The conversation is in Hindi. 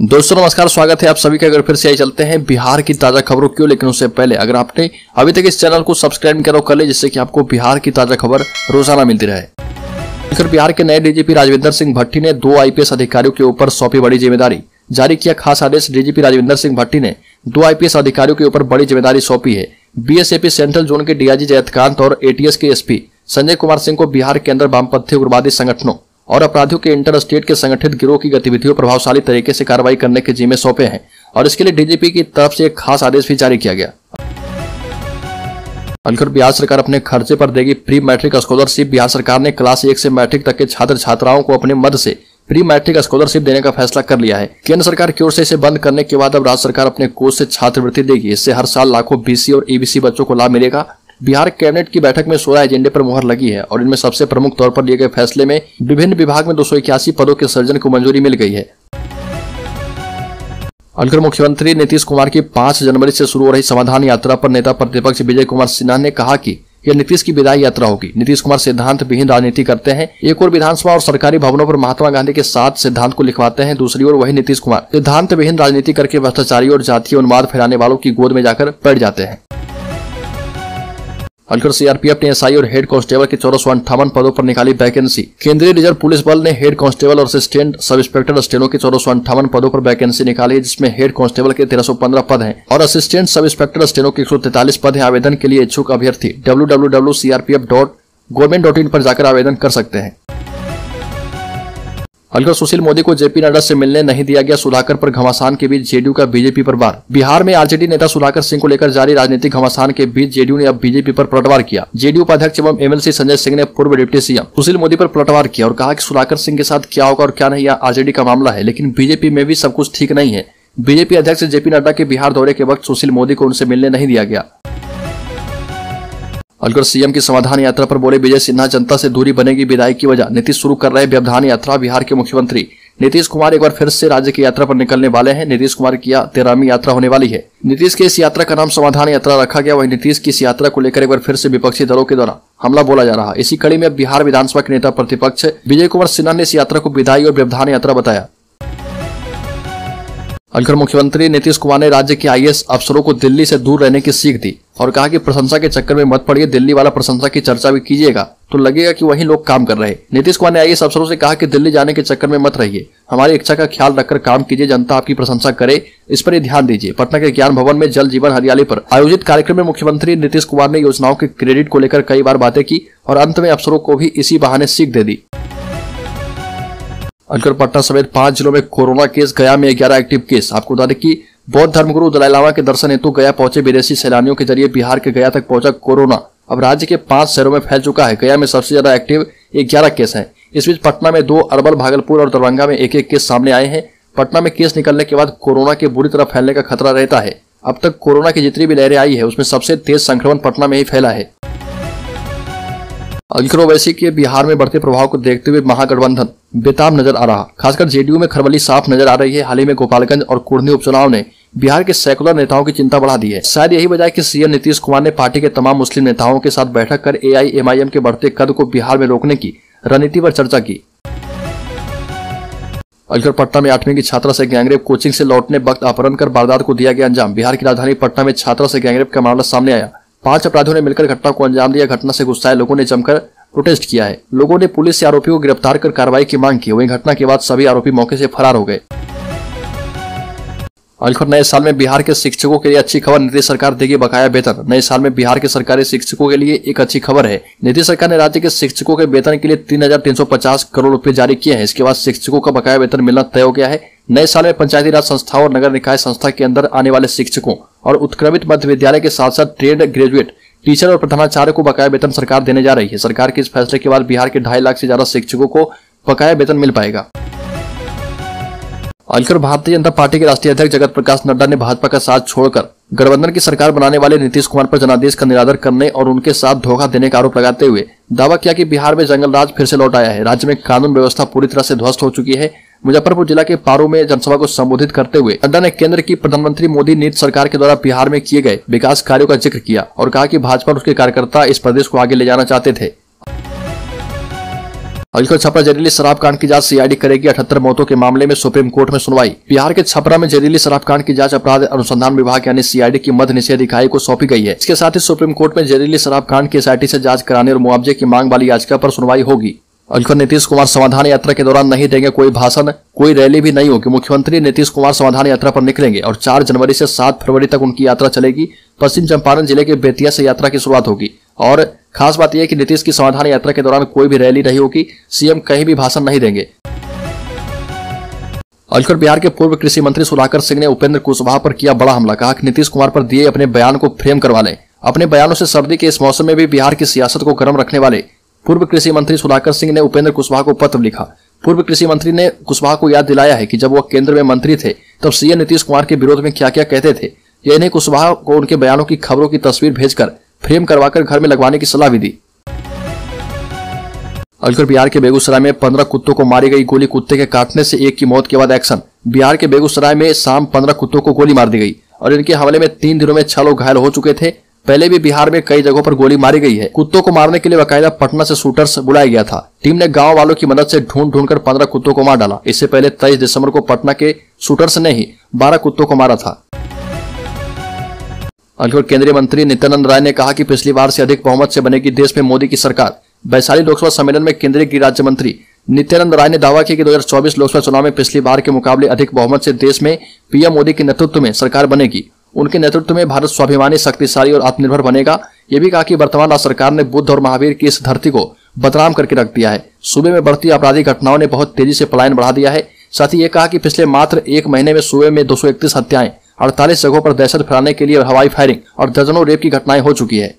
दोस्तों नमस्कार, स्वागत है आप सभी का। अगर फिर से आई चलते हैं बिहार की ताजा खबरों क्यों, लेकिन उससे पहले अगर आपने अभी तक इस चैनल को सब्सक्राइब नहीं करो कर ले, जिससे कि आपको बिहार की ताजा खबर रोजाना मिलती रहे। बिहार के नए डीजीपी राजविंदर सिंह भट्टी ने 2 आईपीएस अधिकारियों के ऊपर सौंपी बड़ी जिम्मेदारी। जारी किया खास आदेश। डीजीपी राजविंदर सिंह भट्टी ने 2 आईपीएस अधिकारियों के ऊपर बड़ी जिम्मेदारी सौंपी है। बीएसएपी सेंट्रल जोन के डीआईजी जयंतकांत और एटीएस के एसपी संजय कुमार सिंह को बिहार के अंदर वामपंथी उग्रवादी संगठनों और अपराधियों के इंटर स्टेट के संगठित गिरोह की गतिविधियों प्रभावशाली तरीके से कार्रवाई करने के जिम्मे सौंपे हैं और इसके लिए डीजीपी की तरफ से एक खास आदेश भी जारी किया गया। बिहार सरकार अपने खर्चे पर देगी प्री मैट्रिक स्कॉलरशिप। बिहार सरकार ने क्लास 1 से मैट्रिक तक के छात्र छात्राओं को अपने मद से प्री मैट्रिक स्कॉलरशिप देने का फैसला कर लिया है। केंद्र सरकार की ओर से इसे बंद करने के बाद अब राज्य सरकार अपने कोष से छात्रवृत्ति देगी। इससे हर साल लाखों बीसी और ईबीसी बच्चों को लाभ मिलेगा। बिहार कैबिनेट की बैठक में 16 एजेंडे पर मुहर लगी है और इनमें सबसे प्रमुख तौर पर लिए गए फैसले में विभिन्न विभाग में 281 पदों के सृजन को मंजूरी मिल गई है। मुख्यमंत्री नीतीश कुमार की 5 जनवरी से शुरू हो रही समाधान यात्रा पर नेता प्रतिपक्ष विजय कुमार सिन्हा ने कहा कि यह नीतीश की विदाई यात्रा होगी। नीतीश कुमार सिद्धांत विहीन राजनीति करते हैं। एक और विधानसभा और सरकारी भवनों पर महात्मा गांधी के साथ सिद्धांत को लिखवाते हैं, दूसरी ओर वही नीतीश कुमार सिद्धांत विहीन राजनीति करके भ्रष्टाचारी और जातीय उन्माद फैलाने वालों की गोद में जाकर बैठ जाते हैं। सीआरपीएफ ने एसआई और हेड कांस्टेबल के 1458 पदों पर निकाली वैकेंसी। केंद्रीय रिजर्व पुलिस बल ने हेड कांस्टेबल और असिस्टेंट सब इंस्पेक्टर स्टेनो के 1458 पदों पर वैकेंसी निकाली है, जिसमें हेड कांस्टेबल के 1315 पद हैं और असिस्टेंट सब इंस्पेक्टर स्टेनो के 143 पद हैं। आवेदन के लिए इच्छुक अभ्यर्थी www.crpf.government.in पर जाकर आवेदन कर सकते हैं। सुशील मोदी को जेपी नड्डा से मिलने नहीं दिया गया। सुधाकर पर घमासान के बीच जेडीयू का बीजेपी पर वार। बिहार में आरजेडी नेता सुधाकर सिंह को लेकर जारी राजनीतिक घमासान के बीच जेडीयू ने अब बीजेपी पर पलटवार किया। जेडीयू उपाध्यक्ष एवं एमएलसी संजय सिंह ने पूर्व डिप्टी सीएम सुशील मोदी पर पलटवार किया और कहा कि सुधाकर सिंह के साथ क्या होगा और क्या नहीं, यह आरजेडी का मामला है, लेकिन बीजेपी में भी सब कुछ ठीक नहीं है। बीजेपी अध्यक्ष जेपी नड्डा के बिहार दौरे के वक्त सुशील मोदी को उनसे मिलने नहीं दिया गया। सीएम की समाधान यात्रा पर बोले विजय सिन्हा, जनता से दूरी बनेगी विदाई की वजह। नीतीश शुरू कर रहे व्यवधान यात्रा। बिहार के मुख्यमंत्री नीतीश कुमार एक बार फिर से राज्य की यात्रा पर निकलने वाले हैं। नीतीश कुमार की 13वीं यात्रा होने वाली है। नीतीश की इस यात्रा का नाम समाधान यात्रा रखा गया। वहीं नीतीश की इस यात्रा को लेकर एक बार फिर से विपक्षी दलों के द्वारा हमला बोला जा रहा। इसी कड़ी में बिहार विधानसभा के नेता प्रतिपक्ष विजय कुमार सिन्हा ने इस यात्रा को विदाई और व्यवधान यात्रा बताया। मुख्यमंत्री नीतीश कुमार ने राज्य के आईएएस अफसरों को दिल्ली से दूर रहने की सीख दी और कहा कि प्रशंसा के चक्कर में मत पड़िए। दिल्ली वाला प्रशंसा की चर्चा भी कीजिएगा तो लगेगा कि वही लोग काम कर रहे हैं। नीतीश कुमार ने आईएएस अफसरों से कहा कि दिल्ली जाने के चक्कर में मत रहिए, हमारी इच्छा का ख्याल रखकर काम कीजिए, जनता आपकी प्रशंसा करे, इस पर ध्यान दीजिए। पटना के ज्ञान भवन में जल जीवन हरियाली पर आयोजित कार्यक्रम में मुख्यमंत्री नीतीश कुमार ने योजनाओं के क्रेडिट को लेकर कई बार बातें की और अंत में अफसरों को भी इसी बहाने सीख दे दी। पटना समेत 5 जिलों में कोरोना केस। गया में 11 एक्टिव केस। आपको बता दें कि बौद्ध धर्मगुरु दलाई लामा के दर्शन हेतु गया पहुंचे विदेशी सैलानियों के जरिए बिहार के गया तक पहुंचा कोरोना। अब राज्य के 5 शहरों में फैल चुका है। गया में सबसे ज्यादा एक्टिव 11 केस हैं। इस बीच पटना में 2, अरवल, भागलपुर और दरभंगा में 1-1 केस सामने आए हैं। पटना में केस निकलने के बाद कोरोना के बुरी तरह फैलने का खतरा रहता है। अब तक कोरोना की जितनी भी लहरें आई है उसमें सबसे तेज संक्रमण पटना में ही फैला है। ओवैसी के बिहार में बढ़ते प्रभाव को देखते हुए महागठबंधन बेताब नजर आ रहा। खासकर जेडीयू में खरबली साफ नजर आ रही है। हाल ही में गोपालगंज और कुर्नी उपचुनाव ने बिहार के सेकुलर नेताओं की चिंता बढ़ा दी है। शायद यही वजह है कि सीएम नीतीश कुमार ने पार्टी के तमाम मुस्लिम नेताओं के साथ बैठक कर एआईएमआईएम के बढ़ते कद को बिहार में रोकने की रणनीति पर चर्चा की। पटना में 8वीं की छात्रा से गैंगरेप। कोचिंग से लौटने वक्त अपहरण कर वारदात को दिया गया अंजाम। बिहार की राजधानी पटना में छात्रा से गैंगरेप का मामला सामने आया। 5 अपराधियों ने मिलकर घटना को अंजाम दिया। घटना से गुस्साए लोगों ने जमकर प्रोटेस्ट किया है। लोगों ने पुलिस से आरोपियों को गिरफ्तार कर कार्रवाई की मांग की। वहीं घटना के बाद सभी आरोपी मौके से फरार हो गए। नए साल में बिहार के शिक्षकों के लिए अच्छी खबर। नीतीश सरकार देगी बकाया वेतन। नए साल में बिहार के सरकारी शिक्षकों के लिए एक अच्छी खबर है। नीतीश सरकार ने राज्य के शिक्षकों के वेतन के लिए 3350 करोड़ रुपए जारी किए हैं। इसके बाद शिक्षकों का बकाया वेतन मिलना तय हो गया है। नए साल में पंचायती राज संस्थाओं और नगर निकाय संस्था के अंदर आने वाले शिक्षकों और उत्क्रमित मध्य विद्यालय के साथ साथ ट्रेंड ग्रेजुएट टीचर और प्रधानाचार्य को बकाया वेतन सरकार देने जा रही है। सरकार के इस फैसले के बाद बिहार के 2.5 लाख से ज्यादा शिक्षकों को बकाया वेतन मिल पाएगा। भारतीय जनता पार्टी के राष्ट्रीय अध्यक्ष जगत प्रकाश नड्डा ने भाजपा का साथ छोड़कर गठबंधन की सरकार बनाने वाले नीतीश कुमार पर जनादेश का निरादर करने और उनके साथ धोखा देने का आरोप लगाते हुए दावा किया कि बिहार में जंगल राज फिर से लौट आया है। राज्य में कानून व्यवस्था पूरी तरह से ध्वस्त हो चुकी है। मुजफ्फरपुर जिला के पारू में जनसभा को संबोधित करते हुए नड्डा ने केंद्र की प्रधानमंत्री मोदी नीति सरकार के द्वारा बिहार में किए गए विकास कार्यों का जिक्र किया और कहा कि भाजपा और उसके कार्यकर्ता इस प्रदेश को आगे ले जाना चाहते थे। अलीगढ़ छपरा जहरीली शराब कांड की जांच सीआईडी करेगी। 78 मौतों के मामले में सुप्रीम कोर्ट में सुनवाई। बिहार के छपरा में जहरीली शराब कांड की जांच अपराध अनुसंधान विभाग यानी सीआईडी की मध्य निषेध इकाई को सौंपी गई है। इसके साथ ही सुप्रीम कोर्ट में जहरीली शराब कांड की एसआईटी से जांच कराने और मुआवजे की मांग वाली याचिका पर सुनवाई होगी। अलीगढ़ नीतीश कुमार समाधान यात्रा के दौरान नहीं देंगे कोई भाषण, कोई रैली भी नहीं होगी। मुख्यमंत्री नीतीश कुमार समाधान यात्रा पर निकलेंगे और 4 जनवरी से 7 फरवरी तक उनकी यात्रा चलेगी। पश्चिम चंपारण जिले के बेतिया से यात्रा की शुरुआत होगी और खास बात यह कि नीतीश की समाधान यात्रा के दौरान कोई भी रैली नहीं होगी। सीएम कहीं भी भाषण नहीं देंगे। अलीगढ़ बिहार के पूर्व कृषि मंत्री सुधाकर सिंह ने उपेंद्र कुशवाहा पर किया बड़ा हमला। कहा कि नीतीश कुमार पर दिए अपने बयान को फ्रेम करवा लें। अपने बयानों से सर्दी के इस मौसम में भी बिहार की सियासत को गर्म रखने वाले पूर्व कृषि मंत्री सुधाकर सिंह ने उपेंद्र कुशवाहा को पत्र लिखा। पूर्व कृषि मंत्री ने कुशवाहा को याद दिलाया है कि जब वह केंद्र में मंत्री थे तब सीएम नीतीश कुमार के विरोध में क्या क्या कहते थे। यह इन्हें कुशवाहा को उनके बयानों की खबरों की तस्वीर भेजकर फ्रेम करवाकर घर में लगवाने की सलाह भी दी। अलीगढ़ बिहार के बेगूसराय में 15 कुत्तों को मारी गई गोली। कुत्ते के काटने से एक की मौत के बाद एक्शन। बिहार के बेगूसराय में शाम 15 कुत्तों को गोली मार दी गई और इनके हमले में 3 दिनों में 6 लोग घायल हो चुके थे। पहले भी बिहार में कई जगहों पर गोली मारी गई है। कुत्तों को मारने के लिए बाकायदा पटना से शूटर्स बुलाया गया था। टीम ने गांव वालों की मदद से ढूंढ कर 15 कुत्तों को मार डाला। इससे पहले 23 दिसंबर को पटना के शूटर्स ने ही 12 कुत्तों को मारा था। अलीगढ़ केंद्रीय मंत्री नित्यानंद राय ने कहा कि पिछली बार से अधिक बहुमत से बनेगी देश में मोदी की सरकार। वैशाली लोकसभा सम्मेलन में केंद्रीय गृह राज्य मंत्री नित्यानंद राय ने दावा किया कि 2024 लोकसभा चुनाव में पिछली बार के मुकाबले अधिक बहुमत से देश में पीएम मोदी के नेतृत्व में सरकार बनेगी। उनके नेतृत्व में भारत स्वाभिमानी, शक्तिशाली और आत्मनिर्भर बनेगा। ये भी कहा कि वर्तमान सरकार ने बुद्ध और महावीर की इस धरती को बदनाम करके रख दिया है। सूबे में बढ़ती आपराधिक घटनाओं ने बहुत तेजी से पलायन बढ़ा दिया है। साथ ही ये कहा कि पिछले मात्र 1 महीने में सूबे में 231 हत्याएं, 48 जगहों पर दहशत फैलाने के लिए हवाई फायरिंग और दर्जनों रेप की घटनाएं हो चुकी है।